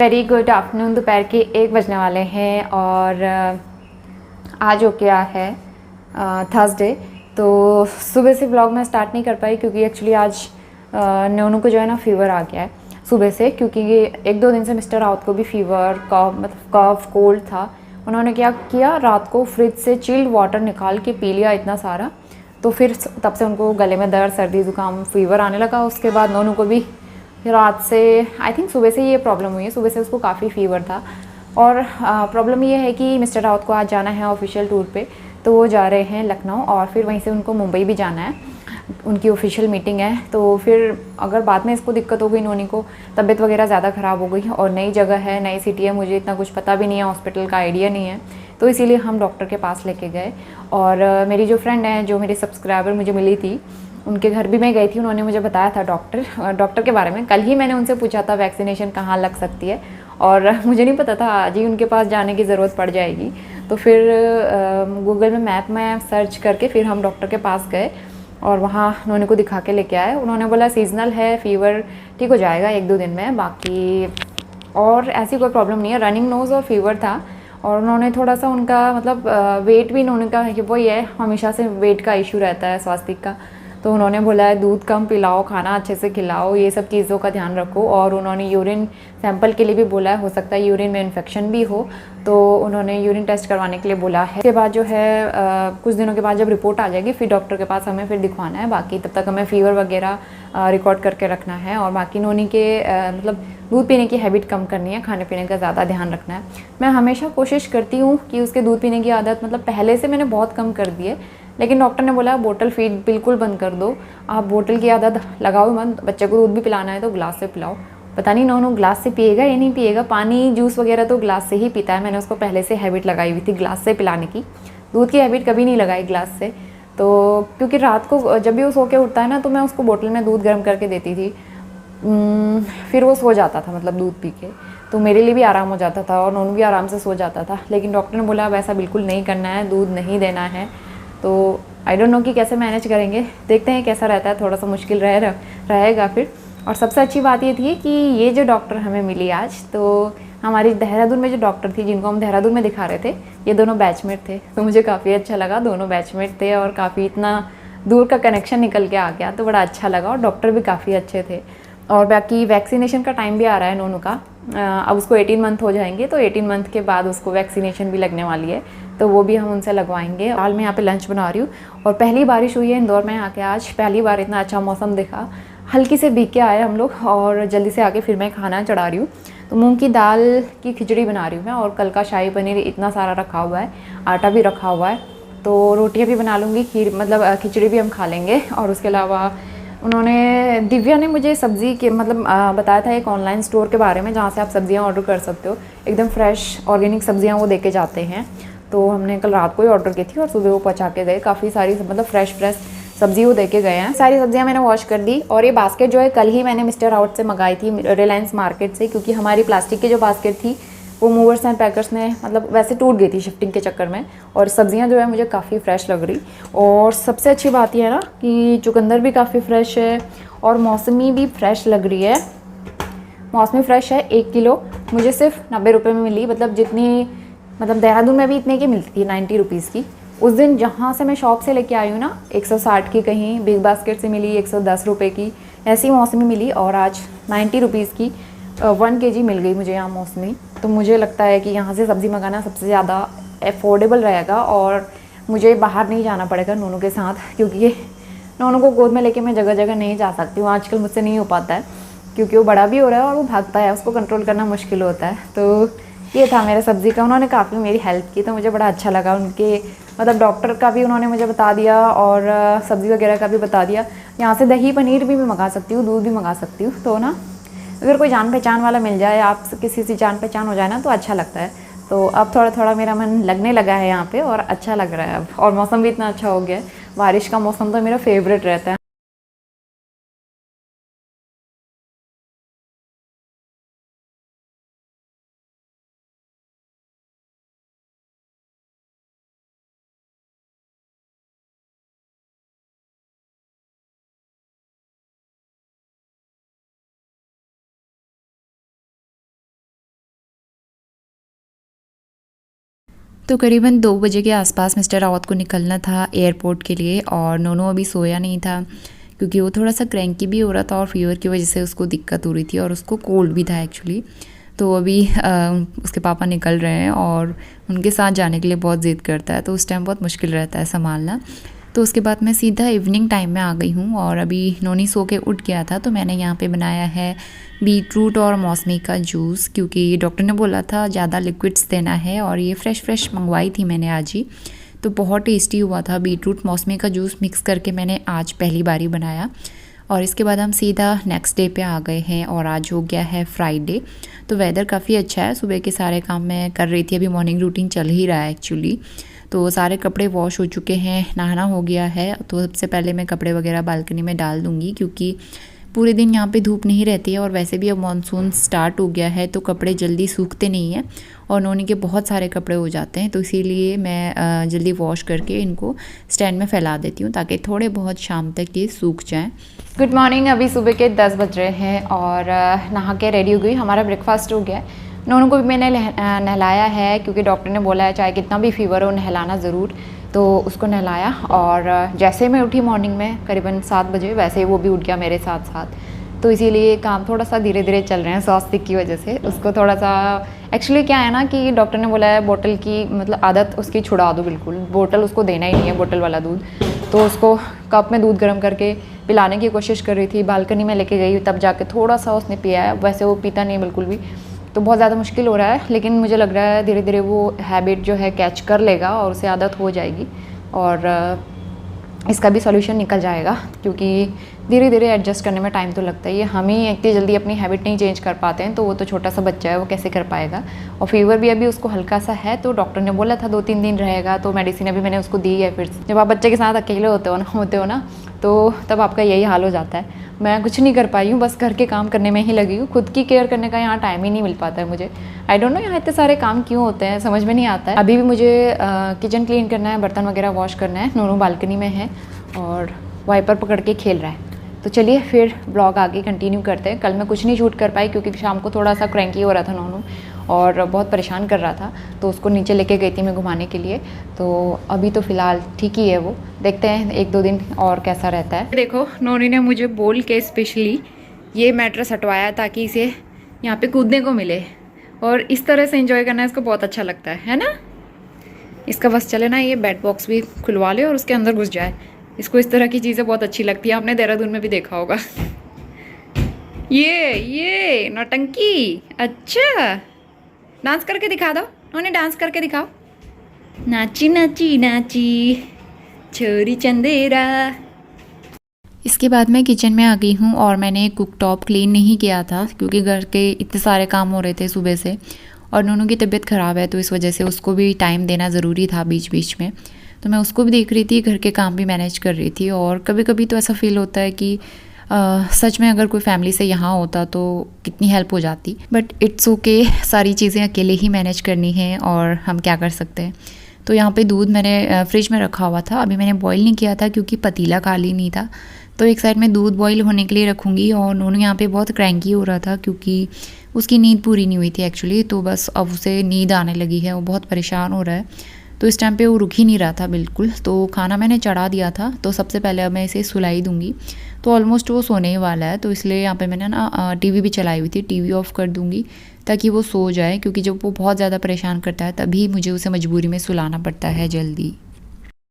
Very good afternoon. दोपहर के 1 बजने वाले हैं और आज हो गया है थर्सडे। तो सुबह से व्लॉग मैं स्टार्ट नहीं कर पाई क्योंकि एक्चुअली आज नोनू को जो है ना फीवर आ गया है सुबह से, क्योंकि 1-2 दिन से मिस्टर राउत को भी फीवर कफ कोल्ड था। उन्होंने क्या किया, रात को फ्रिज से चिल्ड वाटर निकाल के पी लिया इतना सारा, तो फिर तब से उनको गले में दर्द, सर्दी, ज़ुकाम, फीवर आने लगा। उसके बाद नोनू को भी रात से, आई थिंक सुबह से ये प्रॉब्लम हुई है, सुबह से उसको काफ़ी फीवर था। और प्रॉब्लम ये है कि मिस्टर राउत को आज जाना है ऑफिशियल टूर पे, तो वो जा रहे हैं लखनऊ और फिर वहीं से उनको मुंबई भी जाना है, उनकी ऑफिशियल मीटिंग है। तो फिर अगर बाद में इसको दिक्कत हो गई, नोनी को तबीयत वगैरह ज़्यादा ख़राब हो गई और नई जगह है, नई सिटी है, मुझे इतना कुछ पता भी नहीं है, हॉस्पिटल का आइडिया नहीं है, तो इसीलिए हम डॉक्टर के पास लेके गए। और मेरी जो फ्रेंड है, जो मेरी सब्सक्राइबर मुझे मिली थी, उनके घर भी मैं गई थी। उन्होंने मुझे बताया था डॉक्टर के बारे में। कल ही मैंने उनसे पूछा था वैक्सीनेशन कहाँ लग सकती है, और मुझे नहीं पता था आज ही उनके पास जाने की ज़रूरत पड़ जाएगी। तो फिर गूगल में मैप में सर्च करके फिर हम डॉक्टर के पास गए और वहाँ उन्होंने को दिखा के लेके आए। उन्होंने बोला सीजनल है, फीवर ठीक हो जाएगा 1-2 दिन में, बाकी और ऐसी कोई प्रॉब्लम नहीं है। रनिंग नोज़ और फीवर था, और उन्होंने थोड़ा सा उनका मतलब वेट भी उन्होंने कहा कि वही है, हमेशा से वेट का इशू रहता है स्वास्थ्य का। तो उन्होंने बोला है दूध कम पिलाओ, खाना अच्छे से खिलाओ, ये सब चीज़ों का ध्यान रखो। और उन्होंने यूरिन सैंपल के लिए भी बोला है, हो सकता है यूरिन में इन्फेक्शन भी हो, तो उन्होंने यूरिन टेस्ट करवाने के लिए बोला है। उसके बाद जो है कुछ दिनों के बाद जब रिपोर्ट आ जाएगी फिर डॉक्टर के पास हमें फिर दिखवाना है। बाकी तब तक हमें फ़ीवर वगैरह रिकॉर्ड करके रखना है, और बाकी नोनी के मतलब दूध पीने की हैबिट कम करनी है, खाने पीने का ज़्यादा ध्यान रखना है। मैं हमेशा कोशिश करती हूँ कि उसके दूध पीने की आदत, मतलब पहले से मैंने बहुत कम कर दी है, लेकिन डॉक्टर ने बोला बोतल फीड बिल्कुल बंद कर दो, आप बोतल की आदत लगाओ मत। बच्चे को दूध भी पिलाना है तो ग्लास से पिलाओ। पता नहीं नोनू ग्लास से पिएगा या नहीं पिएगा, पानी जूस वगैरह तो ग्लास से ही पीता है। मैंने उसको पहले से हैबिट लगाई हुई थी ग्लास से पिलाने की, दूध की हैबिट कभी नहीं लगाई ग्लास से। तो क्योंकि रात को जब भी वो सो के उठता है ना, तो मैं उसको बोतल में दूध गर्म करके देती थी, फिर वो सो जाता था, मतलब दूध पी के, तो मेरे लिए भी आराम हो जाता था और नोनू भी आराम से सो जाता था। लेकिन डॉक्टर ने बोला अब ऐसा बिल्कुल नहीं करना है, दूध नहीं देना है। तो आई डोंट नो कि कैसे मैनेज करेंगे, देखते हैं कैसा रहता है, थोड़ा सा मुश्किल रहेगा फिर। और सबसे अच्छी बात ये थी कि ये जो डॉक्टर हमें मिली आज, तो हमारी देहरादून में जो डॉक्टर थी, जिनको हम देहरादून में दिखा रहे थे, ये दोनों बैचमेट थे। तो मुझे काफ़ी अच्छा लगा, दोनों बैचमेट थे और काफ़ी इतना दूर का कनेक्शन निकल के आ गया, तो बड़ा अच्छा लगा। और डॉक्टर भी काफ़ी अच्छे थे। और बाकी वैक्सीनेशन का टाइम भी आ रहा है नोनू का, अब उसको 18 मंथ हो जाएंगे, तो 18 मंथ के बाद उसको वैक्सीनेशन भी लगने वाली है, तो वो भी हम उनसे लगवाएंगे। हाल मैं यहाँ पे लंच बना रही हूँ और पहली बारिश हुई है इंदौर में आके आज, पहली बार इतना अच्छा मौसम देखा। हल्की से भीग के आए हम लोग और जल्दी से आके फिर मैं खाना चढ़ा रही हूँ। तो मूंग की दाल की खिचड़ी बना रही हूँ मैं, और कल का शाही पनीर इतना सारा रखा हुआ है, आटा भी रखा हुआ है, तो रोटियाँ भी बना लूँगी, खीर मतलब खिचड़ी भी हम खा लेंगे। और उसके अलावा उन्होंने, दिव्या ने मुझे सब्ज़ी के मतलब बताया था एक ऑनलाइन स्टोर के बारे में, जहाँ से आप सब्ज़ियाँ ऑर्डर कर सकते हो, एकदम फ्रेश ऑर्गेनिक सब्ज़ियाँ वो देके जाते हैं। तो हमने कल रात को ही ऑर्डर की थी और सुबह वो पहुँचा के गए, काफ़ी सारी मतलब फ्रेश सब्ज़ी वो देके गए हैं। सारी सब्ज़ियाँ मैंने वॉश कर दी। और ये बास्केट जो है कल ही मैंने मिस्टर आउट से मंगाई थी, रिलायंस मार्केट से, क्योंकि हमारी प्लास्टिक की जो बास्केट थी वो मूवर्स एंड पैकर्स ने मतलब वैसे टूट गई थी शिफ्टिंग के चक्कर में। और सब्जियां जो है मुझे काफ़ी फ्रेश लग रही। और सबसे अच्छी बात यह है ना कि चुकंदर भी काफ़ी फ्रेश है और मौसमी भी फ्रेश लग रही है। मौसमी फ्रेश है, 1 किलो मुझे सिर्फ 90 रुपये में मिली, मतलब जितनी मतलब देहरादून में भी इतने की मिलती थी, 90 रुपीज़ की। उस दिन जहाँ से मैं शॉप से लेके आई हूँ ना, 160 की कहीं बिग बास्केट से मिली, 110 रुपये की ऐसी मौसमी मिली, और आज 90 रुपीज़ की 1 kg मिल गई मुझे यहाँ मौसमी। तो मुझे लगता है कि यहाँ से सब्ज़ी मंगाना सबसे ज़्यादा अफोर्डेबल रहेगा, और मुझे बाहर नहीं जाना पड़ेगा नोनू के साथ, क्योंकि नोनू को गोद में लेके मैं जगह जगह नहीं जा सकती हूँ आजकल, मुझसे नहीं हो पाता है, क्योंकि वो बड़ा भी हो रहा है और वो भागता है, उसको कंट्रोल करना मुश्किल होता है। तो ये था मेरा सब्ज़ी का, उन्होंने काफ़ी मेरी हेल्प की, तो मुझे बड़ा अच्छा लगा। उनके मतलब डॉक्टर का भी उन्होंने मुझे बता दिया और सब्ज़ी वगैरह का भी बता दिया। यहाँ से दही पनीर भी मैं मंगा सकती हूँ, दूध भी मंगा सकती हूँ। तो ना अगर कोई जान पहचान वाला मिल जाए, आप किसी से जान पहचान हो जाए ना, तो अच्छा लगता है। तो अब थोड़ा थोड़ा मेरा मन लगने लगा है यहाँ पे, और अच्छा लग रहा है अब, और मौसम भी इतना अच्छा हो गया है। बारिश का मौसम तो मेरा फेवरेट रहता है। तो करीबन 2 बजे के आसपास मिस्टर रावत को निकलना था एयरपोर्ट के लिए और नोनू अभी सोया नहीं था क्योंकि वो थोड़ा सा क्रैंकी भी हो रहा था और फीवर की वजह से उसको दिक्कत हो रही थी और उसको कोल्ड भी था एक्चुअली। तो अभी उसके पापा निकल रहे हैं और उनके साथ जाने के लिए बहुत ज़िद करता है, तो उस टाइम बहुत मुश्किल रहता है संभालना। तो उसके बाद मैं सीधा इवनिंग टाइम में आ गई हूँ और अभी नोनी सो के उठ गया था, तो मैंने यहाँ पे बनाया है बीटरूट और मौसमी का जूस, क्योंकि डॉक्टर ने बोला था ज़्यादा लिक्विड्स देना है और ये फ्रेश मंगवाई थी मैंने आज ही। तो बहुत टेस्टी हुआ था। बीटरूट मौसमी का जूस मिक्स करके मैंने आज पहली बारी बनाया। और इसके बाद हम सीधा नेक्स्ट डे पे आ गए हैं और आज हो गया है फ्राइडे। तो वेदर काफ़ी अच्छा है। सुबह के सारे काम मैं कर रही थी, अभी मॉर्निंग रूटीन चल ही रहा है एक्चुअली। तो सारे कपड़े वॉश हो चुके हैं, नहाना हो गया है। तो सबसे पहले मैं कपड़े वगैरह बालकनी में डाल दूँगी क्योंकि पूरे दिन यहाँ पे धूप नहीं रहती है और वैसे भी अब मानसून स्टार्ट हो गया है तो कपड़े जल्दी सूखते नहीं हैं और नोनी के बहुत सारे कपड़े हो जाते हैं। तो इसीलिए मैं जल्दी वॉश करके इनको स्टैंड में फैला देती हूँ ताकि थोड़े बहुत शाम तक ये सूख जाएं। गुड मॉर्निंग, अभी सुबह के 10 बज रहे हैं और नहा के रेडी हो गई। हमारा ब्रेकफास्ट हो गया। नोनू को भी मैंने नहलाया है क्योंकि डॉक्टर ने बोला है चाहे कितना भी फीवर हो नहलाना ज़रूर। तो उसको नहलाया और जैसे मैं उठी मॉर्निंग में करीबन 7 बजे, वैसे ही वो भी उठ गया मेरे साथ साथ। तो इसीलिए काम थोड़ा सा धीरे धीरे चल रहे हैं स्वास्थ्य की वजह से। उसको थोड़ा सा एक्चुअली क्या है ना कि डॉक्टर ने बोला है बोतल की मतलब आदत उसकी छुड़ा दो बिल्कुल, बोतल उसको देना ही नहीं है, बोतल वाला दूध। तो उसको कप में दूध गर्म करके पिलाने की कोशिश कर रही थी, बालकनी में लेके गई तब जाके थोड़ा सा उसने पिया है, वैसे वो पीता नहीं बिल्कुल भी। तो बहुत ज़्यादा मुश्किल हो रहा है, लेकिन मुझे लग रहा है धीरे धीरे वो हैबिट जो है कैच कर लेगा और उसे आदत हो जाएगी और इसका भी सॉल्यूशन निकल जाएगा क्योंकि धीरे धीरे एडजस्ट करने में टाइम तो लगता ही है। हम ही इतनी जल्दी अपनी हैबिट नहीं चेंज कर पाते हैं, तो वो तो छोटा सा बच्चा है, वो कैसे कर पाएगा। और फीवर भी अभी उसको हल्का सा है, तो डॉक्टर ने बोला था 2-3 दिन रहेगा, तो मेडिसिन अभी मैंने उसको दी है। फिर जब आप बच्चे के साथ अकेले होते हो ना तो तब आपका यही हाल हो जाता है। मैं कुछ नहीं कर पाई हूँ, बस घर के काम करने में ही लगी हूँ। खुद की केयर करने का यहाँ टाइम ही नहीं मिल पाता है मुझे। आई डोंट नो यहाँ इतने सारे काम क्यों होते हैं, समझ में नहीं आता है। अभी भी मुझे किचन क्लीन करना है, बर्तन वगैरह वॉश करना है। नोनू बालकनी में है और वाइपर पकड़ के खेल रहा है। तो चलिए फिर ब्लॉग आगे कंटिन्यू करते हैं। कल मैं कुछ नहीं शूट कर पाई क्योंकि शाम को थोड़ा सा क्रैंकी हो रहा था नोनू और बहुत परेशान कर रहा था, तो उसको नीचे लेके गई थी मैं घुमाने के लिए। तो अभी तो फ़िलहाल ठीक ही है वो, देखते हैं 1-2 दिन और कैसा रहता है। देखो नोनी ने मुझे बोल के स्पेशली ये मैट्रेस हटवाया ताकि इसे यहाँ पे कूदने को मिले और इस तरह से एंजॉय करना इसको बहुत अच्छा लगता है ना। इसका बस चले ना ये बेड बॉक्स भी खुलवा ले और उसके अंदर घुस जाए। इसको इस तरह की चीज़ें बहुत अच्छी लगती है, आपने देहरादून में भी देखा होगा। ये नौटंकी। अच्छा डांस करके दिखा दो, उन्होंने डांस करके दिखाओ। नाची नाची नाची छोरी चंदेरा। इसके बाद मैं किचन में आ गई हूँ और मैंने कुक टॉप क्लीन नहीं किया था क्योंकि घर के इतने सारे काम हो रहे थे सुबह से और नोनू की तबीयत ख़राब है, तो इस वजह से उसको भी टाइम देना ज़रूरी था बीच बीच में। तो मैं उसको भी देख रही थी, घर के काम भी मैनेज कर रही थी। और कभी कभी तो ऐसा फील होता है कि सच में अगर कोई फैमिली से यहाँ होता तो कितनी हेल्प हो जाती, बट इट्स ओके, सारी चीज़ें अकेले ही मैनेज करनी है और हम क्या कर सकते हैं। तो यहाँ पे दूध मैंने फ्रिज में रखा हुआ था, अभी मैंने बॉईल नहीं किया था क्योंकि पतीला खाली नहीं था। तो एक साइड में दूध बॉईल होने के लिए रखूँगी और नोनू यहाँ पे बहुत क्रैंकी हो रहा था क्योंकि उसकी नींद पूरी नहीं हुई थी एक्चुअली। तो बस अब उसे नींद आने लगी है, वो बहुत परेशान हो रहा है। तो इस टाइम पे वो रुक ही नहीं रहा था बिल्कुल। तो खाना मैंने चढ़ा दिया था, तो सबसे पहले अब मैं इसे सुलाई दूंगी। तो ऑलमोस्ट वो सोने ही वाला है, तो इसलिए यहाँ पे मैंने ना टीवी भी चलाई हुई थी, टीवी ऑफ कर दूंगी ताकि वो सो जाए, क्योंकि जब वो बहुत ज़्यादा परेशान करता है तभी मुझे उसे मजबूरी में सुलाना पड़ता है जल्दी।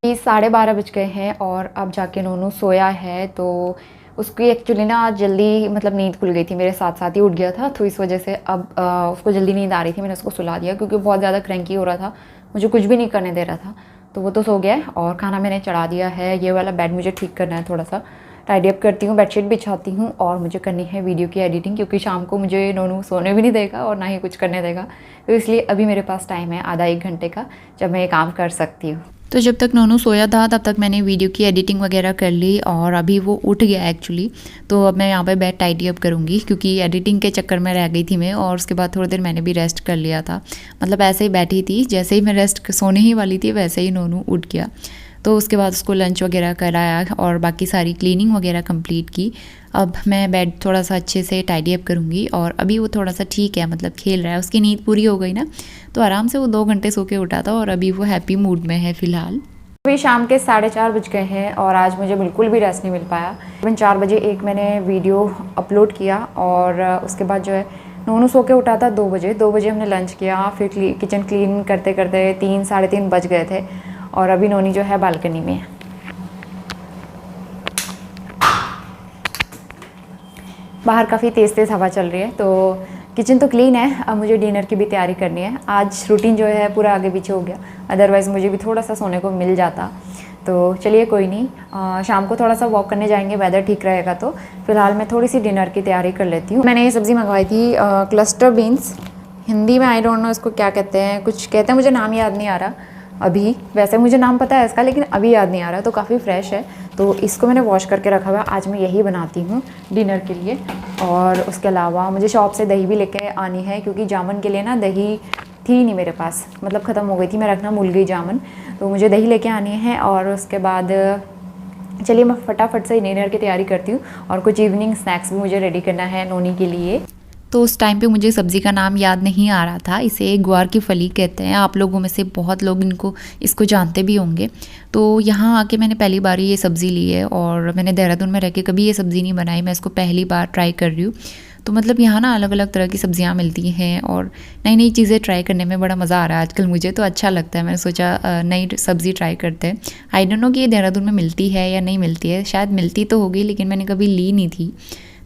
12:30 बज गए हैं और अब जाके नोनू सोया है। तो उसकी एक्चुअली ना आज जल्दी मतलब नींद खुल गई थी, मेरे साथ साथ ही उठ गया था, तो इस वजह से अब उसको जल्दी नींद आ रही थी। मैंने उसको सुला दिया क्योंकि बहुत ज़्यादा क्रैंकी हो रहा था, मुझे कुछ भी नहीं करने दे रहा था। तो वो तो सो गया है और खाना मैंने चढ़ा दिया है। ये वाला बेड मुझे ठीक करना है, थोड़ा सा टाइडी अप करती हूँ, बेडशीट बिछाती हूँ और मुझे करनी है वीडियो की एडिटिंग क्योंकि शाम को मुझे नोनू सोने भी नहीं देगा और ना ही कुछ करने देगा। तो इसलिए अभी मेरे पास टाइम है आधा 1 घंटे का जब मैं ये काम कर सकती हूँ। तो जब तक नोनू सोया था तब तक मैंने वीडियो की एडिटिंग वगैरह कर ली और अभी वो उठ गया एक्चुअली। तो अब मैं यहाँ पे बेड टाइडी अप करूँगी क्योंकि एडिटिंग के चक्कर में रह गई थी मैं, और उसके बाद थोड़ी देर मैंने भी रेस्ट कर लिया था। मतलब ऐसे ही बैठी थी, जैसे ही मैं रेस्ट सोने ही वाली थी वैसे ही नोनू उठ गया। तो उसके बाद उसको लंच वगैरह कराया और बाकी सारी क्लीनिंग वगैरह कंप्लीट की। अब मैं बेड थोड़ा सा अच्छे से टाइडी अप करूँगी और अभी वो थोड़ा सा ठीक है, मतलब खेल रहा है, उसकी नींद पूरी हो गई ना, तो आराम से वो 2 घंटे सो के उठा था और अभी वो हैप्पी मूड में है फ़िलहाल। अभी शाम के 4:30 बज गए हैं और आज मुझे बिल्कुल भी रेस्ट नहीं मिल पाया। तकरीबन 4 बजे एक मैंने वीडियो अपलोड किया और उसके बाद जो है नोनू सो के उठा था 2 बजे हमने लंच किया, फिर किचन क्लीन करते करते 3 साढ़े 3 बज गए थे और अभी नोनी जो है बालकनी में है। बाहर काफ़ी तेज़ तेज़ हवा चल रही है, तो किचन तो क्लीन है, अब मुझे डिनर की भी तैयारी करनी है। आज रूटीन जो है पूरा आगे पीछे हो गया, अदरवाइज़ मुझे भी थोड़ा सा सोने को मिल जाता। तो चलिए कोई नहीं, शाम को थोड़ा सा वॉक करने जाएंगे, वेदर ठीक रहेगा तो। फिलहाल मैं थोड़ी सी डिनर की तैयारी कर लेती हूँ। मैंने ये सब्ज़ी मंगवाई थी क्लस्टर बीन्स, हिंदी में आई डोंट नो इसको क्या कहते हैं, कुछ कहते हैं, मुझे नाम याद नहीं आ रहा अभी। वैसे मुझे नाम पता है इसका, लेकिन अभी याद नहीं आ रहा। तो काफ़ी फ्रेश है, तो इसको मैंने वॉश करके रखा हुआ है। आज मैं यही बनाती हूँ डिनर के लिए। और उसके अलावा मुझे शॉप से दही भी लेके आनी है, क्योंकि जामुन के लिए ना दही थी नहीं मेरे पास, मतलब ख़त्म हो गई थी, मैं रखना भूल गई जामुन, तो मुझे दही लेके आनी है। और उसके बाद चलिए मैं फटाफट से डिनर की तैयारी करती हूँ और कुछ इवनिंग स्नैक्स भी मुझे रेडी करना है नोनी के लिए। तो उस टाइम पे मुझे सब्ज़ी का नाम याद नहीं आ रहा था। इसे ग्वार की फली कहते हैं, आप लोगों में से बहुत लोग इसको जानते भी होंगे। तो यहाँ आके मैंने पहली बार ये सब्ज़ी ली है और मैंने देहरादून में रह के कभी ये सब्ज़ी नहीं बनाई, मैं इसको पहली बार ट्राई कर रही हूँ। तो मतलब यहाँ ना अलग अलग तरह की सब्ज़ियाँ मिलती हैं और नई नई चीज़ें ट्राई करने में बड़ा मज़ा आ रहा है आजकल मुझे, तो अच्छा लगता है। मैंने सोचा नई सब्ज़ी ट्राई करते हैं। आई डोंट नो कि ये देहरादून में मिलती है या नहीं मिलती है, शायद मिलती तो होगी, लेकिन मैंने कभी ली नहीं थी।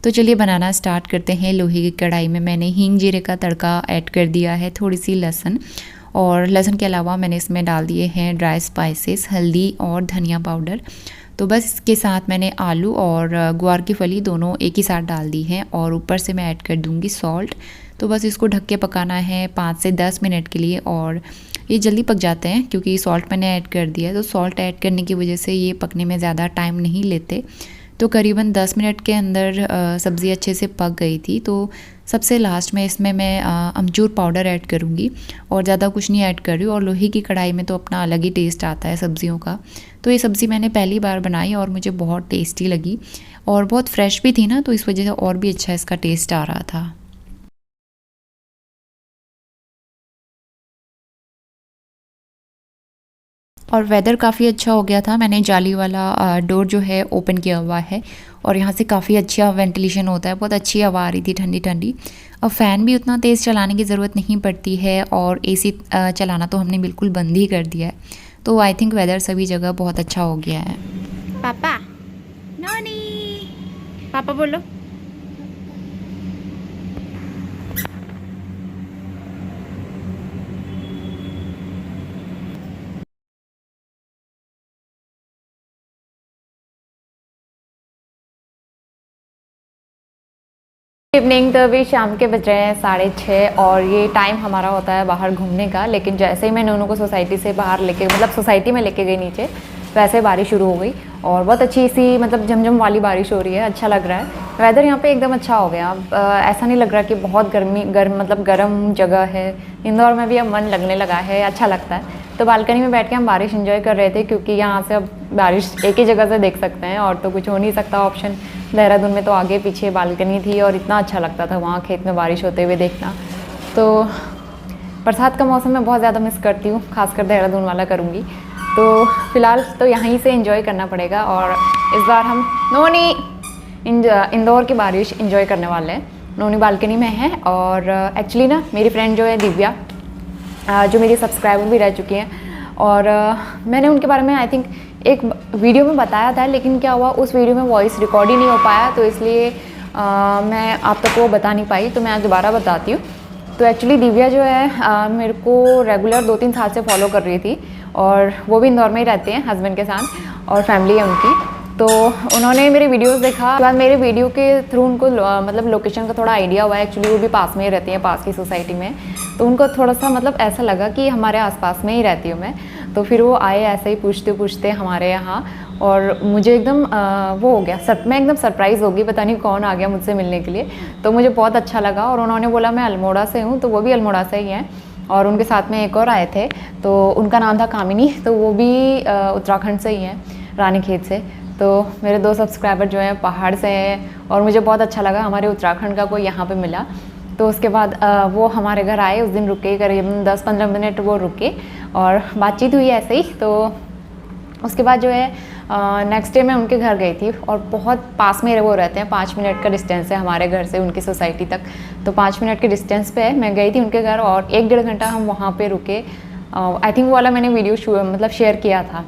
तो चलिए बनाना स्टार्ट करते हैं। लोहे की कढ़ाई में मैंने हींग जीरे का तड़का ऐड कर दिया है, थोड़ी सी लहसुन, और लहसुन के अलावा मैंने इसमें डाल दिए हैं ड्राई स्पाइसेस, हल्दी और धनिया पाउडर। तो बस इसके साथ मैंने आलू और ग्वार की फली दोनों एक ही साथ डाल दी हैं और ऊपर से मैं ऐड कर दूँगी सॉल्ट। तो बस इसको ढक के पकाना है 5 से 10 मिनट के लिए और ये जल्दी पक जाते हैं क्योंकि सॉल्ट मैंने ऐड कर दिया है। तो सॉल्ट ऐड करने की वजह से ये पकने में ज़्यादा टाइम नहीं लेते। तो करीबन 10 मिनट के अंदर सब्ज़ी अच्छे से पक गई थी। तो सबसे लास्ट में इसमें मैं अमचूर पाउडर ऐड करूँगी और ज़्यादा कुछ नहीं ऐड कर रही हूँ। और लोहे की कढ़ाई में तो अपना अलग ही टेस्ट आता है सब्ज़ियों का। तो ये सब्ज़ी मैंने पहली बार बनाई और मुझे बहुत टेस्टी लगी और बहुत फ्रेश भी थी ना, तो इस वजह से और भी अच्छा इसका टेस्ट आ रहा था। और वेदर काफ़ी अच्छा हो गया था। मैंने जाली वाला डोर जो है ओपन किया हुआ है और यहाँ से काफ़ी अच्छा वेंटिलेशन होता है, बहुत अच्छी हवा आ रही थी ठंडी ठंडी। अब फ़ैन भी उतना तेज़ चलाने की ज़रूरत नहीं पड़ती है और एसी चलाना तो हमने बिल्कुल बंद ही कर दिया है। तो आई थिंक वेदर सभी जगह बहुत अच्छा हो गया है। पापा, नोनी, पापा बोलो। इवनिंग तो अभी शाम के बज रहे हैं 6:30 और ये टाइम हमारा होता है बाहर घूमने का। लेकिन जैसे ही मैं नोनू को सोसाइटी से बाहर लेके, मतलब सोसाइटी में लेके गई नीचे, वैसे बारिश शुरू हो गई और बहुत अच्छी सी मतलब झमझम वाली बारिश हो रही है। अच्छा लग रहा है, वेदर यहाँ पे एकदम अच्छा हो गया। ऐसा नहीं लग रहा कि बहुत गर्म जगह है। इंदौर में भी अब मन लगने लगा है, अच्छा लगता है। तो बालकनी में बैठ के हम बारिश एंजॉय कर रहे थे, क्योंकि यहाँ से अब बारिश एक ही जगह से देख सकते हैं और तो कुछ हो नहीं सकता ऑप्शन। देहरादून में तो आगे पीछे बालकनी थी और इतना अच्छा लगता था वहाँ खेत में बारिश होते हुए देखना। तो बरसात का मौसम मैं बहुत ज़्यादा मिस करती हूँ, खासकर देहरादून वाला करूँगी। तो फ़िलहाल तो यहीं से एंजॉय करना पड़ेगा और इस बार हम नोनी इंदौर की बारिश एंजॉय करने वाले हैं। नोनी बालकनी में है और एक्चुअली ना मेरी फ्रेंड जो है दिव्या, जो मेरी सब्सक्राइबर भी रह चुकी हैं, और मैंने उनके बारे में आई थिंक एक वीडियो में बताया था, लेकिन क्या हुआ उस वीडियो में वॉइस रिकॉर्ड ही नहीं हो पाया, तो इसलिए मैं आप तक वो बता नहीं पाई। तो मैं आज दोबारा बताती हूँ। तो एक्चुअली दिव्या जो है मेरे को रेगुलर 2-3 साल से फॉलो कर रही थी और वो भी इंदौर में ही रहते हैं हस्बैंड के साथ और फैमिली है उनकी। तो उन्होंने मेरे वीडियोस देखा, बाद मेरे वीडियो के थ्रू उनको मतलब लोकेशन का थोड़ा आइडिया हुआ। एक्चुअली वो भी पास में ही रहती हैं, पास की सोसाइटी में। तो उनको थोड़ा सा मतलब ऐसा लगा कि हमारे आसपास में ही रहती हूँ मैं। तो फिर वो आए ऐसे ही पूछते पूछते हमारे यहाँ, और मुझे एकदम वो हो गया, मैं एकदम सरप्राइज़ हो गई, पता नहीं कौन आ गया मुझसे मिलने के लिए। तो मुझे बहुत अच्छा लगा और उन्होंने बोला मैं अल्मोड़ा से हूँ, तो वो भी अल्मोड़ा से ही हैं। और उनके साथ में एक और आए थे, तो उनका नाम था कामिनी, तो वो भी उत्तराखंड से ही हैं, रानीखेत से। तो मेरे 2 सब्सक्राइबर जो हैं पहाड़ से हैं और मुझे बहुत अच्छा लगा हमारे उत्तराखंड का कोई यहाँ पे मिला। तो उसके बाद वो हमारे घर आए, उस दिन रुके, करीबन 10-15 मिनट वो रुके और बातचीत हुई ऐसे ही। तो उसके बाद जो है नेक्स्ट डे मैं उनके घर गई थी और बहुत पास में वो रहते हैं, 5 मिनट का डिस्टेंस है हमारे घर से उनकी सोसाइटी तक। तो 5 मिनट के डिस्टेंस पे है, मैं गई थी उनके घर और 1-1.5 घंटा हम वहाँ पे रुके। आई थिंक वो वाला मैंने वीडियो मतलब शेयर किया था।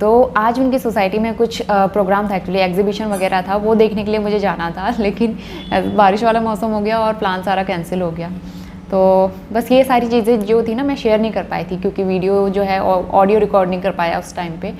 तो आज उनकी सोसाइटी में कुछ प्रोग्राम था, एक्चुअली एग्जीबिशन वगैरह था, वो देखने के लिए मुझे जाना था, लेकिन बारिश वाला मौसम हो गया और प्लान सारा कैंसिल हो गया। तो बस ये सारी चीज़ें जो थी ना मैं शेयर नहीं कर पाई थी, क्योंकि वीडियो जो है ऑडियो रिकॉर्ड नहीं कर पाया उस टाइम पे,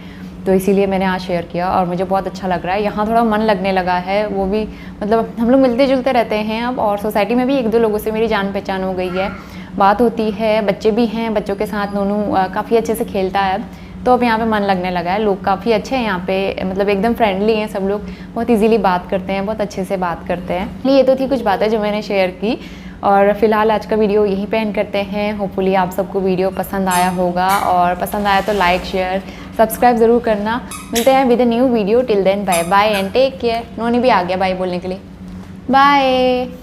तो इसीलिए मैंने आज शेयर किया और मुझे बहुत अच्छा लग रहा है। यहाँ थोड़ा मन लगने लगा है, वो भी मतलब हम लोग मिलते जुलते रहते हैं अब, और सोसाइटी में भी 1-2 लोगों से मेरी जान पहचान हो गई है, बात होती है, बच्चे भी हैं, बच्चों के साथ नोनू काफ़ी अच्छे से खेलता है अब, तो अब यहाँ पे मन लगने लगा है। लोग काफ़ी अच्छे हैं यहाँ पे, मतलब एकदम फ्रेंडली हैं सब लोग, बहुत इजीली बात करते हैं, बहुत अच्छे से बात करते हैं। ये तो थी कुछ बातें जो मैंने शेयर की, और फिलहाल आज का वीडियो यहीं पे एंड करते हैं। होपफुली आप सबको वीडियो पसंद आया होगा, और पसंद आया तो लाइक शेयर सब्सक्राइब ज़रूर करना। मिलते हैं with a new video, till then bye bye and take care. Noni भी आ गया बाय बोलने के लिए, बाय।